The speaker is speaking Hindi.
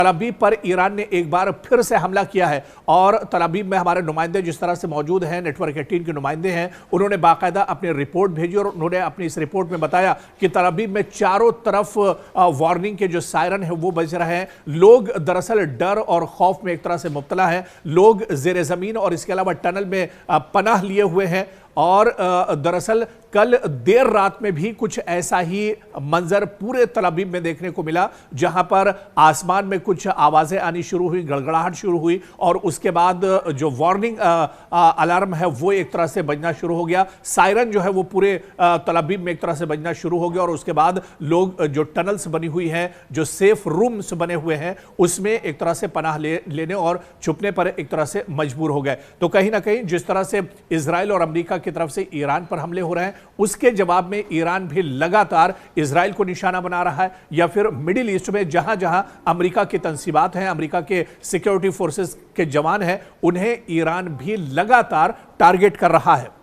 तल अवीव पर ईरान ने एक बार फिर से हमला किया है और तल अवीव में हमारे नुमाइंदे जिस तरह से मौजूद हैं, नेटवर्क 18 के नुमाइंदे हैं, उन्होंने बाकायदा अपनी रिपोर्ट भेजी और उन्होंने अपनी इस रिपोर्ट में बताया कि तल अवीव में चारों तरफ वार्निंग के जो सायरन है वो बज रहे हैं। लोग दरअसल डर और खौफ में एक तरह से मुब्तला हैं। लोग जेर जमीन और इसके अलावा टनल में पनाह लिए हुए हैं और दरअसल कल देर रात में भी कुछ ऐसा ही मंजर पूरे तल अवीव में देखने को मिला, जहां पर आसमान में कुछ आवाजें आनी शुरू हुई, गड़गड़ाहट शुरू हुई और उसके बाद जो वार्निंग अलार्म है वो एक तरह से बजना शुरू हो गया। सायरन जो है वो पूरे तल अवीव में एक तरह से बजना शुरू हो गया और उसके बाद लोग जो टनल्स बनी हुई हैं, जो सेफ रूम्स बने हुए हैं, उसमें एक तरह से पनाह लेने और छुपने पर एक तरह से मजबूर हो गए। तो कहीं ना कहीं जिस तरह से इजराइल और अमेरिका की तरफ से ईरान पर हमले हो रहे हैं, उसके जवाब में ईरान भी लगातार इजराइल को निशाना बना रहा है या फिर मिडिल ईस्ट में जहां जहां अमेरिका की तंसीबात हैं, अमेरिका के सिक्योरिटी फोर्सेस के जवान हैं, उन्हें ईरान भी लगातार टारगेट कर रहा है।